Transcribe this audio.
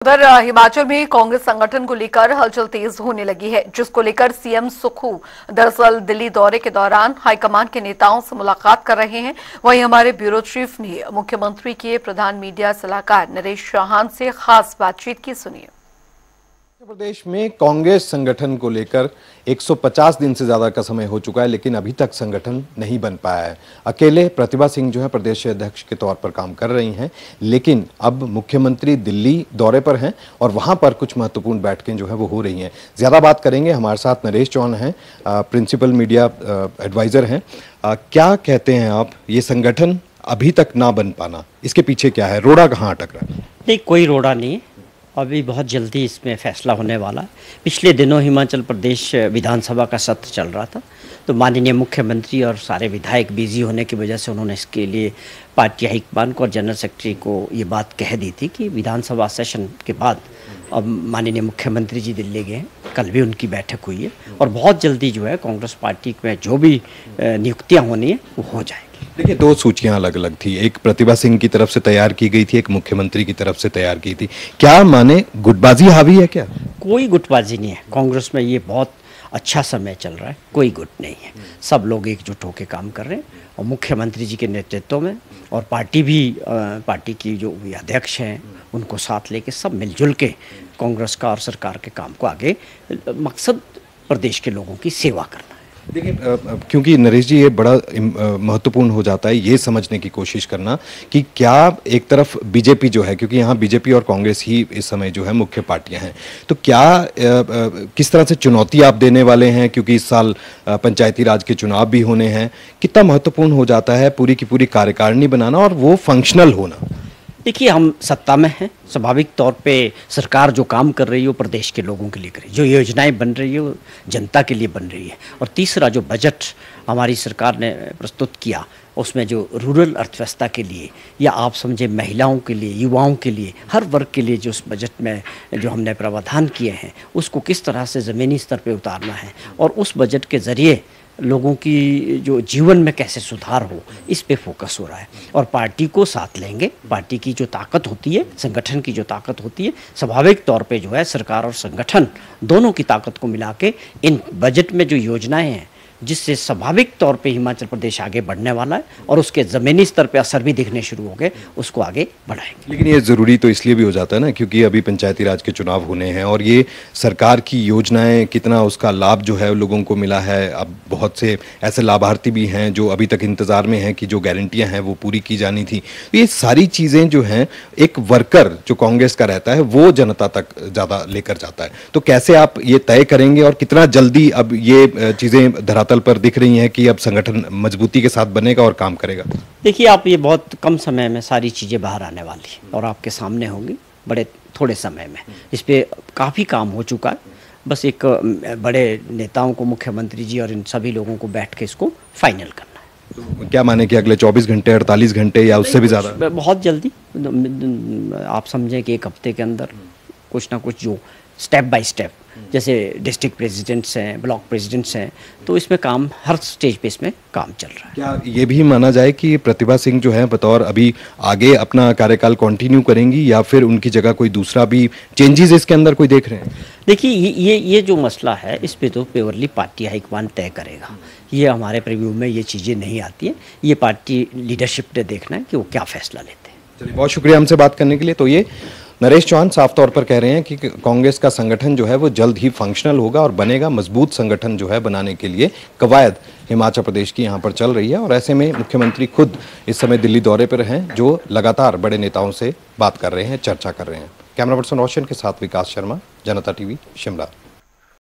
उधर हिमाचल में कांग्रेस संगठन को लेकर हलचल तेज होने लगी है, जिसको लेकर सीएम सुक्खू दरअसल दिल्ली दौरे के दौरान हाईकमान के नेताओं से मुलाकात कर रहे हैं। वहीं हमारे ब्यूरो चीफ ने मुख्यमंत्री के प्रधान मीडिया सलाहकार नरेश चौहान से खास बातचीत की। सुनिए। मध्य प्रदेश में कांग्रेस संगठन को लेकर 150 दिन से ज्यादा का समय हो चुका है, लेकिन अभी तक संगठन नहीं बन पाया है। अकेले प्रतिभा सिंह जो है प्रदेश अध्यक्ष के तौर पर काम कर रही हैं, लेकिन अब मुख्यमंत्री दिल्ली दौरे पर हैं और वहां पर कुछ महत्वपूर्ण बैठकें जो है वो हो रही हैं। ज्यादा बात करेंगे, हमारे साथ नरेश चौहान हैं, प्रिंसिपल मीडिया एडवाइजर हैं। क्या कहते हैं आप, ये संगठन अभी तक ना बन पाना, इसके पीछे क्या है? रोड़ा कहाँ अटक रहा है? नहीं, कोई रोड़ा नहीं है। अभी बहुत जल्दी इसमें फैसला होने वाला है। पिछले दिनों हिमाचल प्रदेश विधानसभा का सत्र चल रहा था, तो माननीय मुख्यमंत्री और सारे विधायक बिजी होने की वजह से उन्होंने इसके लिए पार्टी हाईकमान को और जनरल सेक्रेटरी को ये बात कह दी थी कि विधानसभा सेशन के बाद अब माननीय मुख्यमंत्री जी दिल्ली गए। कल भी उनकी बैठक हुई है और बहुत जल्दी जो है कांग्रेस पार्टी में जो भी नियुक्तियाँ होनी है वो हो जाएगी। देखिए, दो सूचियां अलग अलग थी, एक प्रतिभा सिंह की तरफ से तैयार की गई थी, एक मुख्यमंत्री की तरफ से तैयार की थी। क्या माने गुटबाजी हावी है क्या? कोई गुटबाजी नहीं है। कांग्रेस में ये बहुत अच्छा समय चल रहा है, कोई गुट नहीं है। सब लोग एकजुट होकर काम कर रहे हैं और मुख्यमंत्री जी के नेतृत्व में और पार्टी भी पार्टी की जो अध्यक्ष हैं उनको साथ लेके सब मिलजुल के कांग्रेस का और सरकार के काम को आगे, मकसद प्रदेश के लोगों की सेवा करना है। देखिए, क्योंकि नरेश जी ये बड़ा महत्वपूर्ण हो जाता है ये समझने की कोशिश करना कि क्या एक तरफ बीजेपी जो है, क्योंकि यहाँ बीजेपी और कांग्रेस ही इस समय जो है मुख्य पार्टियां हैं, तो क्या किस तरह से चुनौती आप देने वाले हैं, क्योंकि इस साल पंचायती राज के चुनाव भी होने हैं। कितना महत्वपूर्ण हो जाता है पूरी की पूरी कार्यकारिणी बनाना और वो फंक्शनल होना? देखिए, हम सत्ता में हैं, स्वाभाविक तौर पे सरकार जो काम कर रही है वो प्रदेश के लोगों के लिए कर रही है, जो योजनाएं बन रही है वो जनता के लिए बन रही है। और तीसरा, जो बजट हमारी सरकार ने प्रस्तुत किया उसमें जो रूरल अर्थव्यवस्था के लिए या आप समझे महिलाओं के लिए, युवाओं के लिए, हर वर्ग के लिए जो उस बजट में जो हमने प्रावधान किए हैं उसको किस तरह से ज़मीनी स्तर पर उतारना है और उस बजट के ज़रिए लोगों की जो जीवन में कैसे सुधार हो, इस पे फोकस हो रहा है। और पार्टी को साथ लेंगे। पार्टी की जो ताकत होती है, संगठन की जो ताकत होती है, स्वाभाविक तौर पे जो है सरकार और संगठन दोनों की ताकत को मिला के इन बजट में जो योजनाएं हैं जिससे स्वाभाविक तौर पे हिमाचल प्रदेश आगे बढ़ने वाला है और उसके ज़मीनी स्तर पे असर भी दिखने शुरू हो गए, उसको आगे बढ़ाएंगे। लेकिन ये ज़रूरी तो इसलिए भी हो जाता है ना, क्योंकि अभी पंचायती राज के चुनाव होने हैं और ये सरकार की योजनाएं कितना उसका लाभ जो है लोगों को मिला है। अब बहुत से ऐसे लाभार्थी भी हैं जो अभी तक इंतज़ार में हैं कि जो गारंटियाँ हैं वो पूरी की जानी थी। तो ये सारी चीज़ें जो हैं एक वर्कर जो कांग्रेस का रहता है वो जनता तक ज़्यादा लेकर जाता है। तो कैसे आप ये तय करेंगे और कितना जल्दी अब ये चीज़ें धरातल पर दिख रही हैं कि अब संगठन मजबूती के साथ बनेगा और काम करेगा? देखिए, आप ये बहुत कम समय में सारी चीज़ें बाहर आने वाली हैं और आपके सामने होंगी बड़े थोड़े समय में। इस पर काफ़ी काम हो चुका है, बस एक बड़े नेताओं को, मुख्यमंत्री जी और इन सभी लोगों को बैठ के इसको फाइनल करना है। तो क्या माने कि अगले 24 घंटे, 48 घंटे या उससे भी ज़्यादा? बहुत जल्दी, आप समझें कि एक हफ्ते के अंदर कुछ ना कुछ जो स्टेप बाय स्टेप, जैसे डिस्ट्रिक्ट प्रेसिडेंट्स हैं, ब्लॉक प्रेसिडेंट्स हैं, तो इसमें काम हर स्टेज पे इसमें काम चल रहा है। क्या ये भी माना जाए कि प्रतिभा सिंह जो है बतौर अभी आगे अपना कार्यकाल कंटिन्यू करेंगी या फिर उनकी जगह कोई दूसरा भी चेंजेस इसके अंदर कोई देख रहे हैं? देखिए, ये जो मसला है इस पे तो प्योरली पार्टी हाईकमान तय करेगा। ये हमारे प्रीव्यू में ये चीज़ें नहीं आती हैं, ये पार्टी लीडरशिप ने देखना है कि वो क्या फैसला लेते हैं। चलिए, बहुत शुक्रिया हमसे बात करने के लिए। तो ये नरेश चौहान साफ तौर पर कह रहे हैं कि कांग्रेस का संगठन जो है वो जल्द ही फंक्शनल होगा और बनेगा। मजबूत संगठन जो है बनाने के लिए कवायद हिमाचल प्रदेश की यहाँ पर चल रही है और ऐसे में मुख्यमंत्री खुद इस समय दिल्ली दौरे पर हैं, जो लगातार बड़े नेताओं से बात कर रहे हैं, चर्चा कर रहे हैं। कैमरा पर्सन रोशन के साथ विकास शर्मा, जनता टीवी, शिमला।